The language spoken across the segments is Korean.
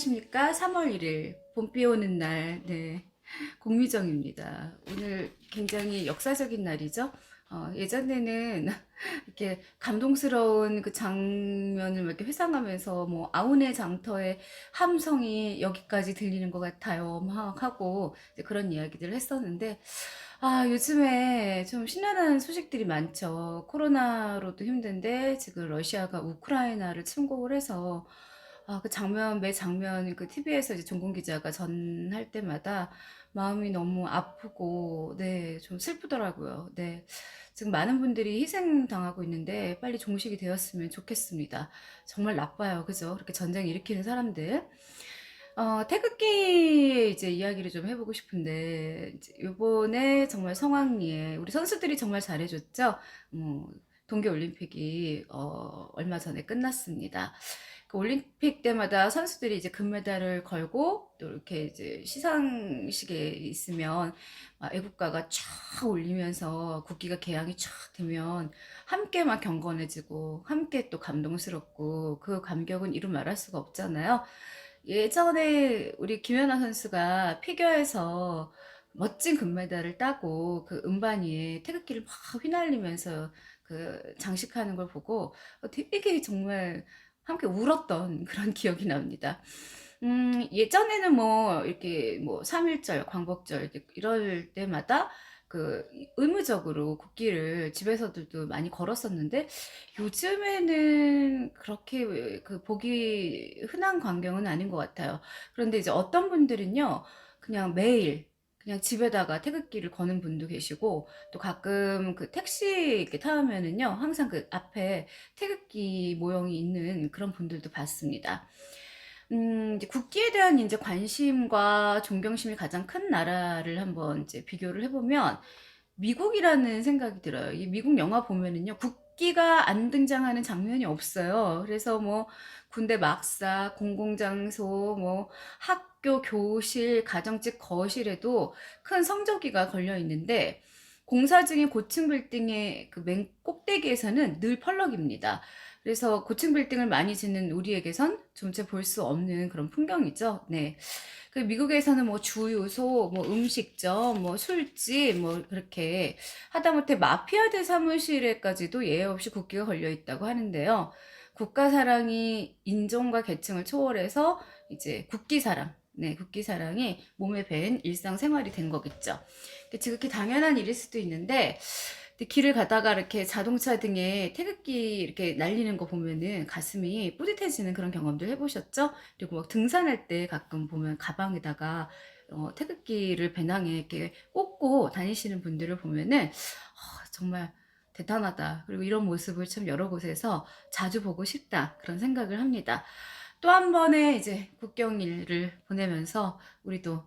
안녕하십니까. 3월 1일 봄비 오는 날, 네, 공미정입니다. 오늘 굉장히 역사적인 날이죠. 예전에는 이렇게 감동스러운 그 장면을 이렇게 회상하면서 뭐 아운의 장터의 함성이 여기까지 들리는 것 같아요 막 하고 이제 그런 이야기들을 했었는데, 요즘에 좀 신나는 소식들이 많죠. 코로나로도 힘든데 지금 러시아가 우크라이나를 침공을 해서 그 장면, 매 장면 그 TV에서 이제 종군 기자가 전할 때마다 마음이 너무 아프고, 네, 좀 슬프더라고요. 네. 지금 많은 분들이 희생당하고 있는데 빨리 종식이 되었으면 좋겠습니다. 정말 나빠요. 그죠? 그렇게 전쟁 일으키는 사람들. 태극기 이제 이야기를 좀 해보고 싶은데, 이제 요번에 정말 성황리에 우리 선수들이 정말 잘해줬죠? 동계올림픽이, 얼마 전에 끝났습니다. 그 올림픽 때마다 선수들이 이제 금메달을 걸고 또 이렇게 이제 시상식에 있으면 애국가가 쫙 울리면서 국기가 개양이 쫙 되면 함께 막 경건해지고 함께 또 감동스럽고 그 감격은 이루 말할 수가 없잖아요. 예전에 우리 김연아 선수가 피겨에서 멋진 금메달을 따고 그 음반 위에 태극기를 막 휘날리면서 그 장식하는 걸 보고 되게 정말 함께 울었던 그런 기억이 납니다. 예전에는 뭐 이렇게 뭐 3.1절, 광복절 이럴 때마다 그 의무적으로 국기를 집에서들도 많이 걸었었는데 요즘에는 그렇게 그 보기 흔한 광경은 아닌 것 같아요. 그런데 이제 어떤 분들은요, 그냥 매일 그냥 집에다가 태극기를 거는 분도 계시고, 또 가끔 그 택시 이렇게 타면은요, 항상 그 앞에 태극기 모형이 있는 그런 분들도 봤습니다. 이제 국기에 대한 이제 관심과 존경심이 가장 큰 나라를 한번 이제 비교를 해보면 미국이라는 생각이 들어요. 이 미국 영화 보면은요, 국기가 안 등장하는 장면이 없어요. 그래서 뭐 군대 막사, 공공장소, 뭐 학교, 교실, 가정집, 거실에도 큰 성조기가 걸려 있는데 공사 중인 고층 빌딩의 그 맨 꼭대기에서는 늘 펄럭입니다. 그래서 고층 빌딩을 많이 짓는 우리에게선 좀채 볼 수 없는 그런 풍경이죠. 네. 그 미국에서는 뭐 주유소, 뭐 음식점, 뭐 술집, 뭐 그렇게 하다못해 마피아들 사무실에까지도 예외 없이 국기가 걸려 있다고 하는데요. 국가 사랑이 인종과 계층을 초월해서 이제 국기 사랑, 네, 국기 사랑이 몸에 밴 일상생활이 된 거겠죠. 지극히 당연한 일일 수도 있는데, 근데 길을 가다가 이렇게 자동차 등에 태극기 이렇게 날리는 거 보면은 가슴이 뿌듯해지는 그런 경험들 해보셨죠? 그리고 막 등산할 때 가끔 보면 가방에다가 태극기를 배낭에 이렇게 꽂고 다니시는 분들을 보면은 정말 대단하다. 그리고 이런 모습을 참 여러 곳에서 자주 보고 싶다. 그런 생각을 합니다. 또 한 번의 이제 국경일을 보내면서 우리도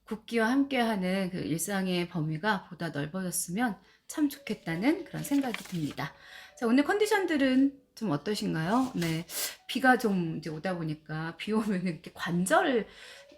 국기와 함께하는 그 일상의 범위가 보다 넓어졌으면 참 좋겠다는 그런 생각이 듭니다. 자, 오늘 컨디션들은 좀 어떠신가요? 네. 비가 좀 이제 오다 보니까 비 오면 이렇게 관절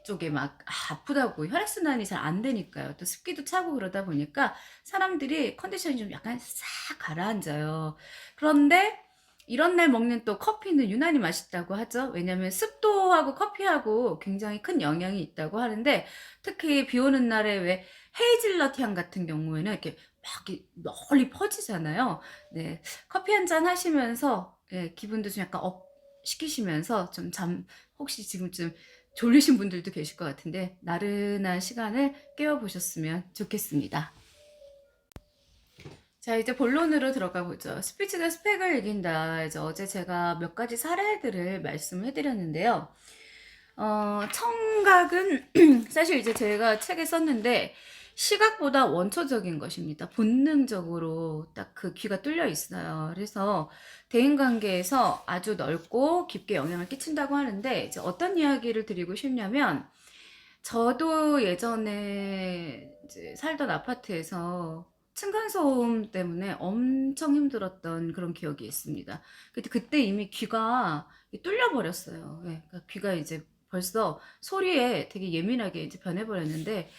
쪽에 막 아프다고 혈액순환이 잘 안 되니까요. 또 습기도 차고 그러다 보니까 사람들이 컨디션이 좀 약간 싹 가라앉아요. 그런데 이런 날 먹는 또 커피는 유난히 맛있다고 하죠. 왜냐하면 습도하고 커피하고 굉장히 큰 영향이 있다고 하는데 특히 비 오는 날에 왜 헤이즐넛 향 같은 경우에는 이렇게 막 이렇게 널리 퍼지잖아요. 네, 커피 한 잔 하시면서 기분도 좀 약간 업 시키시면서 좀 혹시 지금쯤 졸리신 분들도 계실 것 같은데 나른한 시간을 깨워보셨으면 좋겠습니다. 자, 이제 본론으로 들어가 보죠. 스피치가 스펙을 이긴다. 이제 어제 제가 몇 가지 사례들을 말씀해 드렸는데요. 청각은 사실 이제 제가 책에 썼는데 시각보다 원초적인 것입니다. 본능적으로 딱 그 귀가 뚫려 있어요. 그래서 대인관계에서 아주 넓고 깊게 영향을 끼친다고 하는데 이제 어떤 이야기를 드리고 싶냐면 저도 예전에 이제 살던 아파트에서 층간소음 때문에 엄청 힘들었던 그런 기억이 있습니다. 근데 그때 이미 귀가 뚫려 버렸어요. 예, 그러니까 귀가 이제 벌써 소리에 되게 예민하게 이제 변해버렸는데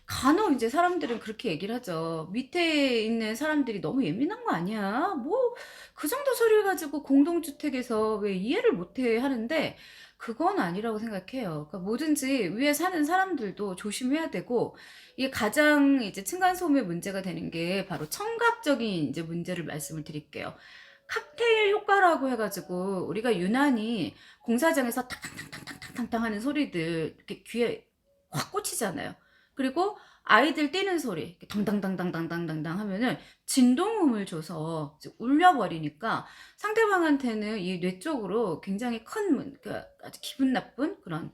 간혹 이제 사람들은 그렇게 얘기를 하죠. 밑에 있는 사람들이 너무 예민한 거 아니야? 뭐 그 정도 소리를 가지고 공동주택에서 왜 이해를 못해 하는데 그건 아니라고 생각해요. 그러니까 뭐든지 위에 사는 사람들도 조심해야 되고, 이게 가장 이제 층간소음의 문제가 되는 게 바로 청각적인 이제 문제를 말씀을 드릴게요. 칵테일 효과라고 해가지고 우리가 유난히 공사장에서 탕탕탕탕탕탕탕 하는 소리들 이렇게 귀에 확 꽂히잖아요. 그리고 아이들 뛰는 소리 이렇게 덩당당당당당당 하면은 진동음을 줘서 이제 울려버리니까 상대방한테는 이 뇌 쪽으로 굉장히 그러니까 아주 기분 나쁜 그런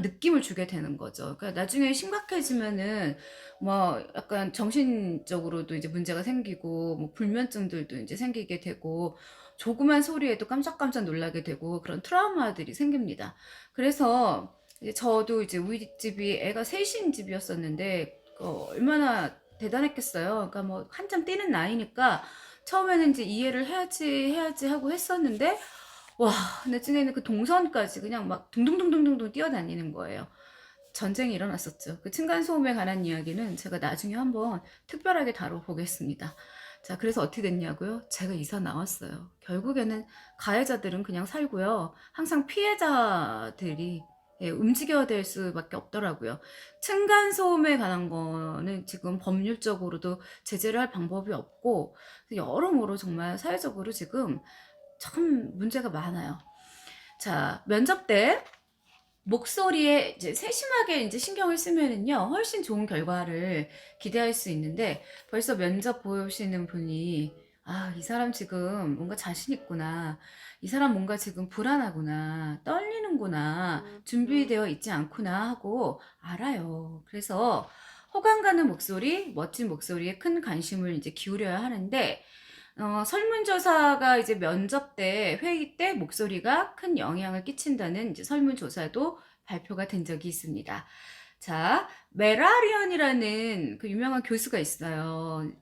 느낌을 주게 되는 거죠. 그러니까 나중에 심각해지면은 뭐 약간 정신적으로도 이제 문제가 생기고 뭐 불면증들도 이제 생기게 되고 조그만 소리에도 깜짝깜짝 놀라게 되고 그런 트라우마들이 생깁니다. 그래서 이제 저도 이제 우리 집이 애가 셋인 집이었었는데 얼마나 대단했겠어요. 그러니까 뭐 한참 뛰는 나이니까 처음에는 이제 이해를 해야지 하고 했었는데 와, 나중에는 그 동선까지 그냥 막 둥둥둥둥둥 뛰어다니는 거예요. 전쟁이 일어났었죠. 그 층간소음에 관한 이야기는 제가 나중에 한번 특별하게 다뤄보겠습니다. 자, 그래서 어떻게 됐냐고요? 제가 이사 나왔어요. 결국에는 가해자들은 그냥 살고요. 항상 피해자들이 움직여야 될 수밖에 없더라고요. 층간소음에 관한 거는 지금 법률적으로도 제재를 할 방법이 없고 여러모로 정말 사회적으로 지금 참 문제가 많아요. 자, 면접 때 목소리에 이제 세심하게 이제 신경을 쓰면은요, 훨씬 좋은 결과를 기대할 수 있는데, 벌써 면접 보시는 분이, 아, 이 사람 지금 뭔가 자신 있구나. 이 사람 뭔가 지금 불안하구나. 떨리는구나. 준비되어 있지 않구나 하고 알아요. 그래서 호감 가는 목소리, 멋진 목소리에 큰 관심을 이제 기울여야 하는데, 설문조사가 이제 면접 때, 회의 때 목소리가 큰 영향을 끼친다는 이제 설문조사도 발표가 된 적이 있습니다. 자, 메라리언이라는 그 유명한 교수가 있어요.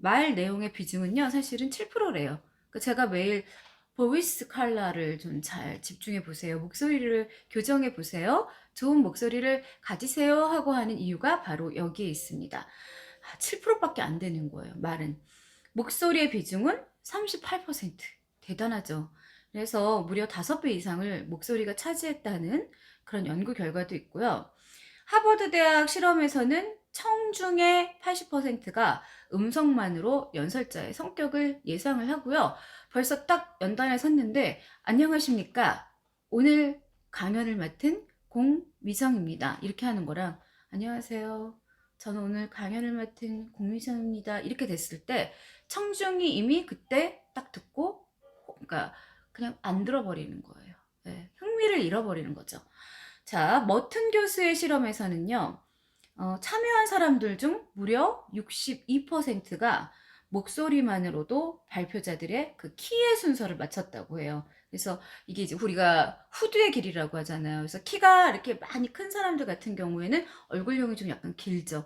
말 내용의 비중은요, 사실은 7%래요. 제가 매일 보이스 컬러를 좀 잘 집중해 보세요. 목소리를 교정해 보세요. 좋은 목소리를 가지세요 하고 하는 이유가 바로 여기에 있습니다. 7%밖에 안 되는 거예요, 말은. 목소리의 비중은 38%. 대단하죠. 그래서 무려 5배 이상을 목소리가 차지했다는 그런 연구 결과도 있고요. 하버드 대학 실험에서는 청중의 80%가 음성만으로 연설자의 성격을 예상을 하고요. 벌써 딱 연단에 섰는데, 안녕하십니까? 오늘 강연을 맡은 공미정입니다. 이렇게 하는 거랑, 안녕하세요. 저는 오늘 강연을 맡은 공미정입니다. 이렇게 됐을 때 청중이 이미 그때 딱 듣고 그러니까 그냥 안 들어버리는 거예요. 네, 흥미를 잃어버리는 거죠. 자, 머튼 교수의 실험에서는요. 참여한 사람들 중 무려 62%가 목소리만으로도 발표자들의 그 키의 순서를 맞췄다고 해요. 그래서 이게 이제 우리가 후두의 길이라고 하잖아요. 그래서 키가 이렇게 많이 큰 사람들 같은 경우에는 얼굴형이 좀 약간 길죠.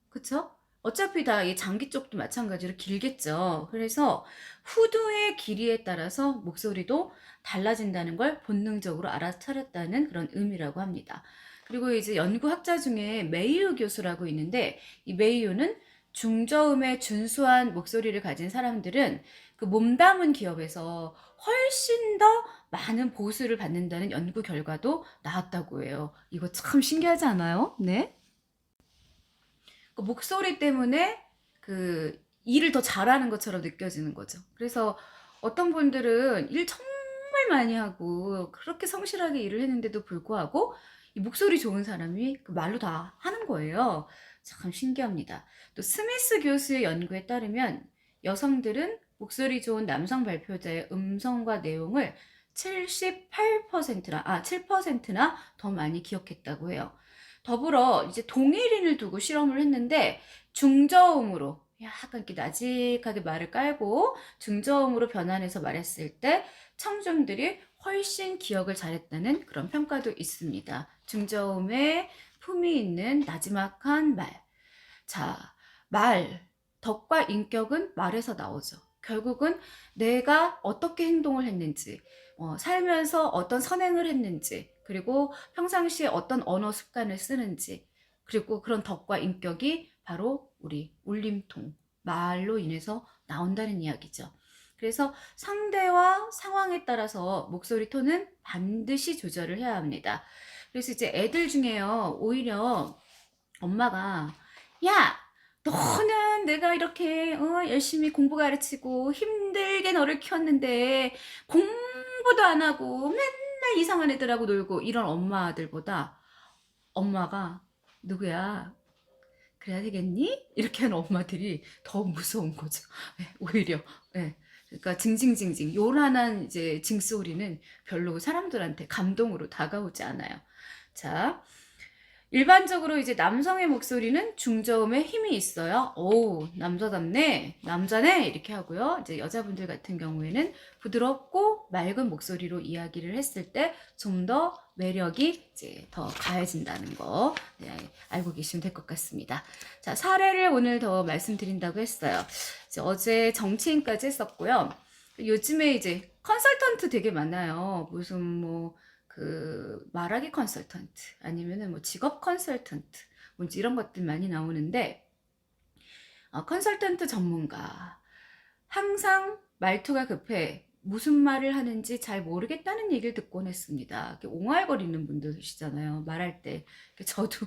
그쵸? 어차피 다 이 장기 쪽도 마찬가지로 길겠죠. 그래서 후두의 길이에 따라서 목소리도 달라진다는 걸 본능적으로 알아차렸다는 그런 의미라고 합니다. 그리고 이제 연구학자 중에 메이유 교수라고 있는데 이 메이유는 중저음의 준수한 목소리를 가진 사람들은 그 몸담은 기업에서 훨씬 더 많은 보수를 받는다는 연구 결과도 나왔다고 해요. 이거 참 신기하지 않아요? 네. 그 목소리 때문에 그 일을 더 잘하는 것처럼 느껴지는 거죠. 그래서 어떤 분들은 일 정말 많이 하고 그렇게 성실하게 일을 했는데도 불구하고 이 목소리 좋은 사람이 그 말로 다 하는 거예요. 참 신기합니다. 또 스미스 교수의 연구에 따르면 여성들은 목소리 좋은 남성 발표자의 음성과 내용을 7%나 더 많이 기억했다고 해요. 더불어 이제 동일인을 두고 실험을 했는데 중저음으로 약간 이렇게 나직하게 말을 깔고 중저음으로 변환해서 말했을 때 청중들이 훨씬 기억을 잘했다는 그런 평가도 있습니다. 중저음에 품이 있는 나지막한 말. 자, 덕과 인격은 말에서 나오죠. 결국은 내가 어떻게 행동을 했는지, 살면서 어떤 선행을 했는지, 그리고 평상시에 어떤 언어 습관을 쓰는지, 그리고 그런 덕과 인격이 바로 우리 울림통, 말로 인해서 나온다는 이야기죠. 그래서 상대와 상황에 따라서 목소리 톤은 반드시 조절을 해야 합니다. 그래서 이제 애들 중에요, 오히려 엄마가 야, 너는 내가 이렇게 열심히 공부 가르치고 힘들게 너를 키웠는데 공부도 안 하고 맨날 이상한 애들하고 놀고 이런 엄마들보다 엄마가 누구야? 그래야 되겠니? 이렇게 하는 엄마들이 더 무서운 거죠. 네, 오히려. 네. 그러니까 징징징징 요란한 이제 징소리는 별로 사람들한테 감동으로 다가오지 않아요. 자, 일반적으로 이제 남성의 목소리는 중저음에 힘이 있어요. 오, 남자답네, 남자네 이렇게 하고요. 이제 여자분들 같은 경우에는 부드럽고 맑은 목소리로 이야기를 했을 때 좀 더 매력이 이제 더 가해진다는 거, 네, 알고 계시면 될 것 같습니다. 자, 사례를 오늘 더 말씀드린다고 했어요. 이제 어제 정치인까지 했었고요. 요즘에 이제 컨설턴트 되게 많아요. 무슨 뭐 말하기 컨설턴트 아니면은 뭐 직업 컨설턴트 뭔지 이런 것들 많이 나오는데, 컨설턴트 전문가 항상 말투가 급해 무슨 말을 하는지 잘 모르겠다는 얘기를 듣곤 했습니다. 이렇게 옹알거리는 분들 계시잖아요, 말할 때. 저도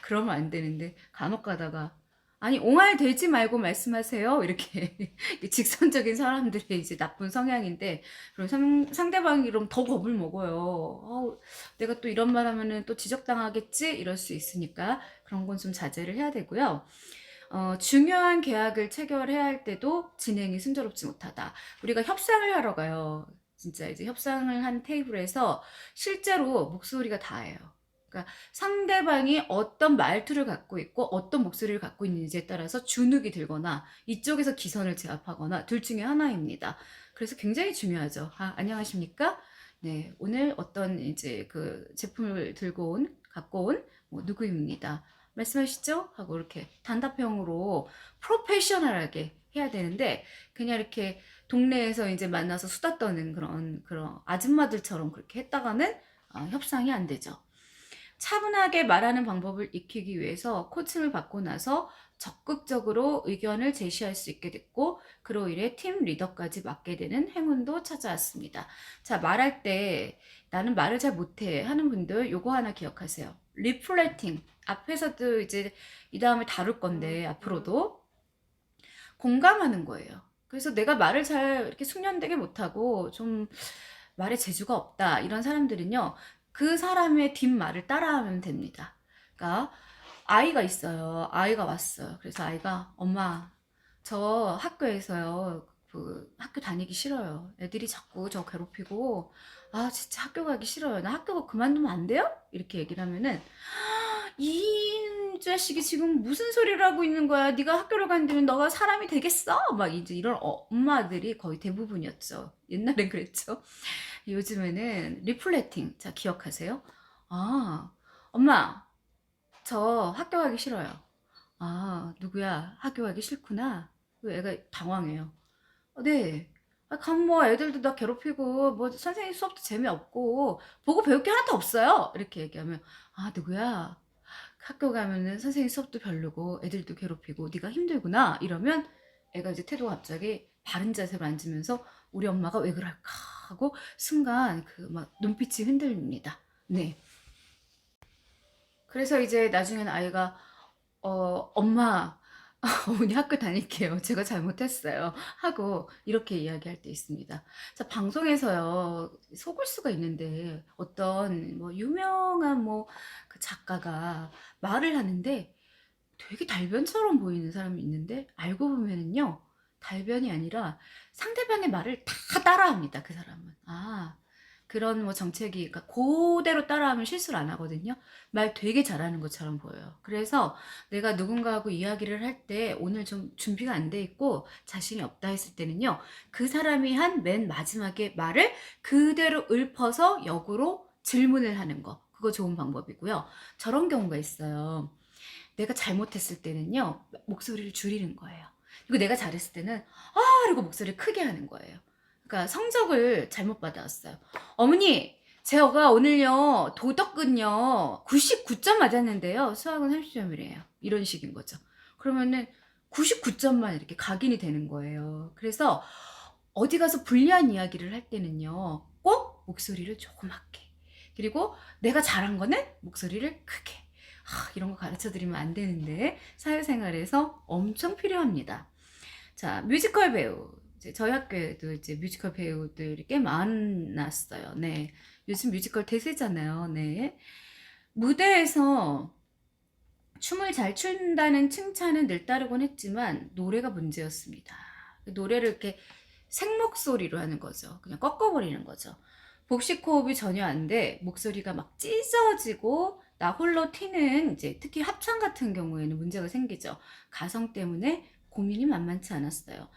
그러면 안 되는데 간혹 가다가 아니 옹알대지 말고 말씀하세요 이렇게 직선적인 사람들의 이제 나쁜 성향인데, 그럼 상대방이 그럼 더 겁을 먹어요. 내가 또 이런 말 하면은 또 지적당하겠지 이럴 수 있으니까 그런 건 좀 자제를 해야 되고요. 중요한 계약을 체결해야 할 때도 진행이 순조롭지 못하다. 우리가 협상을 하러 가요. 진짜 이제 협상을 한 테이블에서 실제로 목소리가 다예요. 그러니까 상대방이 어떤 말투를 갖고 있고 어떤 목소리를 갖고 있는지에 따라서 주눅이 들거나 이쪽에서 기선을 제압하거나 둘 중에 하나입니다. 그래서 굉장히 중요하죠. 안녕하십니까? 네, 오늘 어떤 이제 그 제품을 갖고 온 뭐 누구입니다. 말씀하시죠? 하고 이렇게 단답형으로 프로페셔널하게 해야 되는데, 그냥 이렇게 동네에서 이제 만나서 수다 떠는 그런 아줌마들처럼 그렇게 했다가는 협상이 안 되죠. 차분하게 말하는 방법을 익히기 위해서 코칭을 받고 나서 적극적으로 의견을 제시할 수 있게 됐고, 그로 인해 팀 리더까지 맡게 되는 행운도 찾아왔습니다. 자, 말할 때 나는 말을 잘 못해 하는 분들 요거 하나 기억하세요. 리플레팅. 앞에서도 이제 이 다음에 다룰 건데 앞으로도 공감하는 거예요. 그래서 내가 말을 잘 이렇게 숙련되게 못하고 좀 말에 재주가 없다 이런 사람들은요, 그 사람의 뒷말을 따라하면 됩니다. 그러니까 아이가 있어요. 아이가 왔어요. 그래서 아이가 엄마, 저 학교에서요, 그 학교 다니기 싫어요. 애들이 자꾸 저 괴롭히고 진짜 학교 가기 싫어요. 나 학교 그만두면 안 돼요? 이렇게 얘기를 하면은 이 자식이 지금 무슨 소리를 하고 있는 거야? 네가 학교를 간다면 너가 사람이 되겠어? 막 이제 이런 엄마들이 거의 대부분이었죠. 옛날엔 그랬죠. 요즘에는 리플레팅. 자, 기억하세요? 엄마, 저 학교 가기 싫어요. 누구야? 학교 가기 싫구나. 그 애가 당황해요. 네. 가면 뭐 애들도 나 괴롭히고 뭐 선생님 수업도 재미없고 보고 배울 게 하나도 없어요. 이렇게 얘기하면 누구야? 학교 가면은 선생님 수업도 별로고 애들도 괴롭히고 네가 힘들구나 이러면 애가 이제 태도가 갑자기 바른 자세로 앉으면서 우리 엄마가 왜 그럴까 하고 순간 그 막 눈빛이 흔들립니다. 네. 그래서 이제 나중에는 아이가 엄마, 어머니 학교 다닐게요. 제가 잘못했어요. 하고 이렇게 이야기할 때 있습니다. 자, 방송에서요, 속을 수가 있는데 어떤 뭐 유명한 뭐 그 작가가 말을 하는데 되게 달변처럼 보이는 사람이 있는데 알고 보면은요, 달변이 아니라 상대방의 말을 다 따라합니다. 그 사람은. 그런 뭐 정책이, 그러니까 그대로 따라하면 실수를 안 하거든요. 말 되게 잘하는 것처럼 보여요. 그래서 내가 누군가하고 이야기를 할 때 오늘 좀 준비가 안 돼 있고 자신이 없다 했을 때는요, 그 사람이 한 맨 마지막에 말을 그대로 읊어서 역으로 질문을 하는 거. 그거 좋은 방법이고요. 저런 경우가 있어요. 내가 잘못했을 때는요, 목소리를 줄이는 거예요. 그리고 내가 잘했을 때는 그리고 목소리를 크게 하는 거예요. 그러니까 성적을 잘못 받아왔어요. 어머니, 제가 오늘요 도덕은요 99점 맞았는데요, 수학은 30점이래요. 이런 식인 거죠. 그러면은 99점만 이렇게 각인이 되는 거예요. 그래서 어디 가서 불리한 이야기를 할 때는요. 꼭 목소리를 조그맣게. 그리고 내가 잘한 거는 목소리를 크게. 이런 거 가르쳐 드리면 안 되는데 사회생활에서 엄청 필요합니다. 자, 뮤지컬 배우. 이제 저희 학교에도 이제 뮤지컬 배우들이 꽤 많았어요. 네. 요즘 뮤지컬 대세잖아요. 네. 무대에서 춤을 잘 춘다는 칭찬은 늘 따르곤 했지만 노래가 문제였습니다. 노래를 이렇게 생목소리로 하는 거죠. 그냥 꺾어버리는 거죠. 복식 호흡이 전혀 안 돼. 목소리가 막 찢어지고 나 홀로 튀는 이제 특히 합창 같은 경우에는 문제가 생기죠. 가성 때문에 고민이 만만치 않았어요.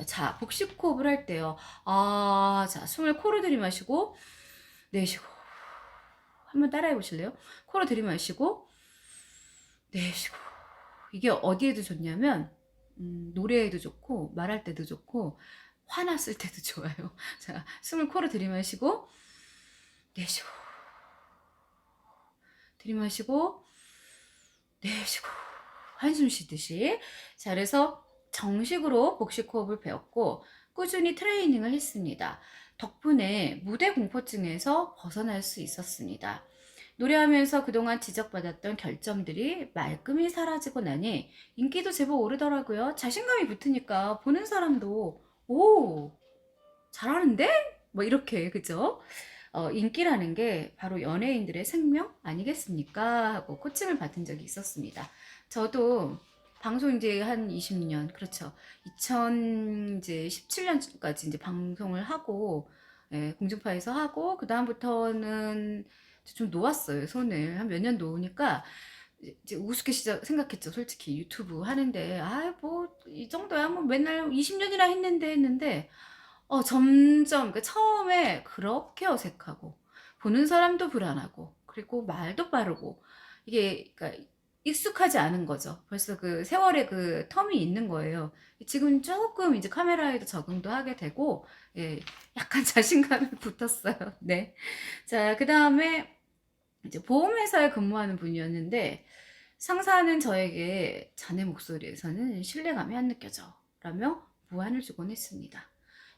자, 복식 호흡을 할 때요. 자, 숨을 코로 들이마시고 내쉬고 한번 따라해 보실래요? 코로 들이마시고 내쉬고. 이게 어디에도 좋냐면 노래에도 좋고 말할 때도 좋고 화났을 때도 좋아요. 자, 숨을 코로 들이마시고 내쉬고 들이마시고 내쉬고 한숨 쉬듯이. 자, 그래서 정식으로 복식 호흡을 배웠고 꾸준히 트레이닝을 했습니다. 덕분에 무대 공포증에서 벗어날 수 있었습니다. 노래하면서 그동안 지적받았던 결점들이 말끔히 사라지고 나니 인기도 제법 오르더라고요. 자신감이 붙으니까 보는 사람도 오, 잘하는데? 뭐 이렇게, 그죠? 인기라는 게 바로 연예인들의 생명 아니겠습니까? 하고 코칭을 받은 적이 있었습니다. 저도 방송 이제 한 20년, 그렇죠. 2017년까지 이제 방송을 하고, 예, 공중파에서 하고, 그다음부터는 좀 놓았어요, 손을. 한 몇 년 놓으니까, 이제 우습게 생각했죠, 솔직히. 유튜브 하는데, 뭐, 이 정도야, 뭐 맨날 20년이나 했는데, 점점, 그러니까 처음에 그렇게 어색하고, 보는 사람도 불안하고, 그리고 말도 빠르고, 이게, 그러니까 익숙하지 않은 거죠. 벌써 그 세월의 그 텀이 있는 거예요. 지금 조금 이제 카메라에도 적응도 하게 되고, 예, 약간 자신감이 붙었어요. 네. 자, 그 다음에 이제 보험회사에 근무하는 분이었는데, 상사는 저에게 자네 목소리에서는 신뢰감이 안 느껴져. 라며 무안을 주곤 했습니다.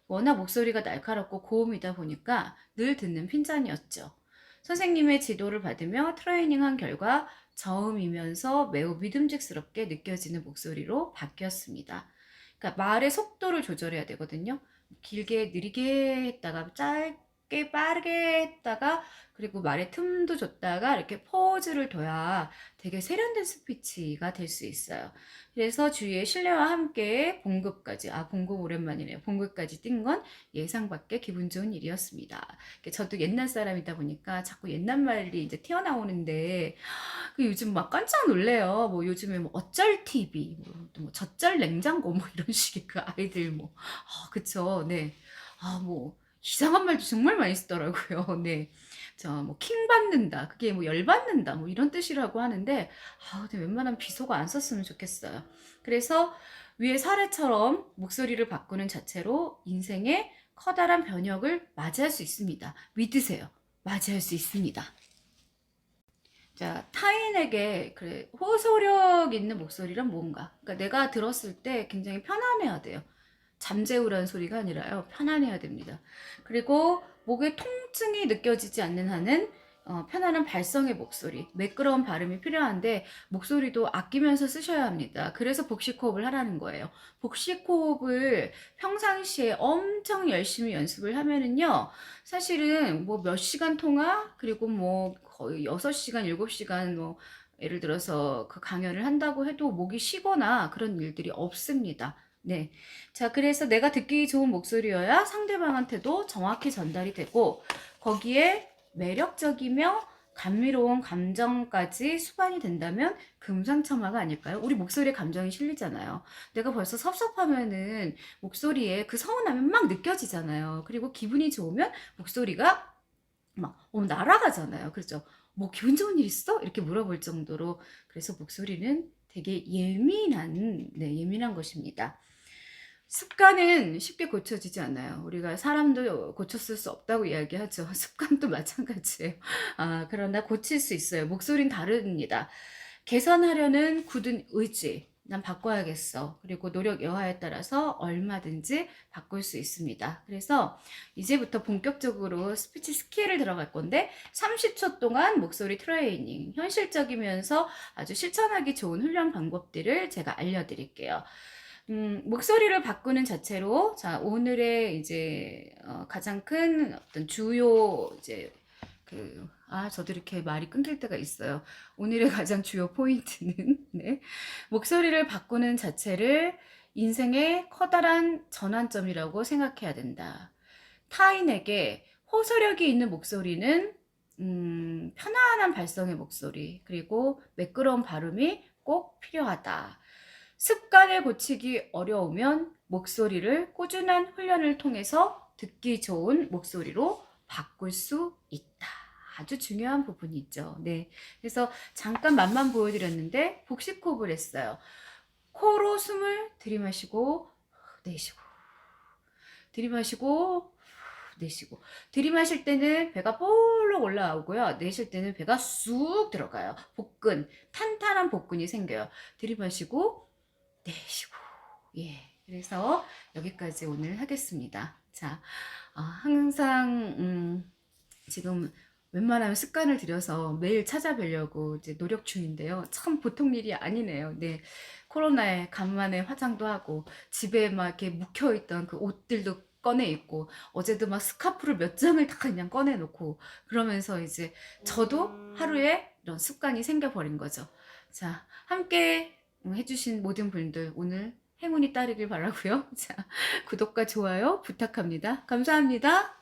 워낙 목소리가 날카롭고 고음이다 보니까 늘 듣는 핀잔이었죠. 선생님의 지도를 받으며 트레이닝한 결과 저음이면서 매우 믿음직스럽게 느껴지는 목소리로 바뀌었습니다. 그러니까 말의 속도를 조절해야 되거든요. 길게 느리게 했다가 짧게 빠르게 했다가 그리고 말의 틈도 줬다가 이렇게 포즈를 둬야 되게 세련된 스피치가 될 수 있어요. 그래서 주위의 신뢰와 함께 봉급까지, 봉급 오랜만이네요. 봉급까지 뛴 건 예상 밖의 기분 좋은 일이었습니다. 저도 옛날 사람이다 보니까 자꾸 옛날 말이 이제 튀어나오는데, 요즘 막 깜짝 놀래요. 뭐 요즘에 뭐 어쩔 TV, 뭐 젖쩔 냉장고 뭐 이런 식의 그 아이들 뭐, 그쵸. 네. 뭐 이상한 말도 정말 많이 쓰더라고요. 네. 뭐 킹 받는다. 그게 뭐 열 받는다. 뭐 이런 뜻이라고 하는데, 근데 웬만하면 비속어 안 썼으면 좋겠어요. 그래서 위의 사례처럼 목소리를 바꾸는 자체로 인생의 커다란 변혁을 맞이할 수 있습니다. 믿으세요. 맞이할 수 있습니다. 자, 타인에게 그래 호소력 있는 목소리란 뭔가? 그러니까 내가 들었을 때 굉장히 편안해야 돼요. 잠재우라는 소리가 아니라요. 편안해야 됩니다. 그리고 목에 통증이 느껴지지 않는 한은 편안한 발성의 목소리, 매끄러운 발음이 필요한데 목소리도 아끼면서 쓰셔야 합니다. 그래서 복식호흡을 하라는 거예요. 복식호흡을 평상시에 엄청 열심히 연습을 하면은요. 사실은 뭐 몇 시간 통화, 그리고 뭐 거의 6시간, 7시간 뭐 예를 들어서 그 강연을 한다고 해도 목이 쉬거나 그런 일들이 없습니다. 네. 자, 그래서 내가 듣기 좋은 목소리여야 상대방한테도 정확히 전달이 되고, 거기에 매력적이며 감미로운 감정까지 수반이 된다면 금상첨화가 아닐까요? 우리 목소리에 감정이 실리잖아요. 내가 벌써 섭섭하면은 목소리에 그 서운함이 막 느껴지잖아요. 그리고 기분이 좋으면 목소리가 막 날아가잖아요. 그렇죠? 뭐 기분 좋은 일 있어? 이렇게 물어볼 정도로. 그래서 목소리는 되게 예민한 것입니다. 습관은 쉽게 고쳐지지 않아요. 우리가 사람도 고쳤을 수 없다고 이야기하죠. 습관도 마찬가지예요. 그러나 고칠 수 있어요. 목소리는 다릅니다. 개선하려는 굳은 의지, 난 바꿔야겠어. 그리고 노력 여하에 따라서 얼마든지 바꿀 수 있습니다. 그래서 이제부터 본격적으로 스피치 스킬을 들어갈 건데 30초 동안 목소리 트레이닝, 현실적이면서 아주 실천하기 좋은 훈련 방법들을 제가 알려드릴게요. 목소리를 바꾸는 자체로, 자, 오늘의 이제, 가장 큰 어떤 주요, 이제, 저도 이렇게 말이 끊길 때가 있어요. 오늘의 가장 주요 포인트는, 네. 목소리를 바꾸는 자체를 인생의 커다란 전환점이라고 생각해야 된다. 타인에게 호소력이 있는 목소리는, 편안한 발성의 목소리, 그리고 매끄러운 발음이 꼭 필요하다. 습관을 고치기 어려우면 목소리를 꾸준한 훈련을 통해서 듣기 좋은 목소리로 바꿀 수 있다. 아주 중요한 부분이죠. 네. 그래서 잠깐 맛만 보여드렸는데 복식 호흡을 했어요. 코로 숨을 들이마시고 내쉬고, 들이마시고 내쉬고. 들이마실 때는 배가 볼록 올라오고요. 내쉴 때는 배가 쑥 들어가요. 복근, 탄탄한 복근이 생겨요. 들이마시고 내쉬고. 예. 그래서 여기까지 오늘 하겠습니다. 자, 항상 지금 웬만하면 습관을 들여서 매일 찾아뵈려고 이제 노력 중인데요. 참 보통 일이 아니네요. 네. 코로나에 간만에 화장도 하고 집에 막 이렇게 묵혀있던 그 옷들도 꺼내 입고 어제도 막 스카프를 몇 장을 다 그냥 꺼내 놓고 그러면서 이제 저도 하루에 이런 습관이 생겨버린 거죠. 자, 함께 해주신 모든 분들 오늘 행운이 따르길 바라고요. 자, 구독과 좋아요 부탁합니다. 감사합니다.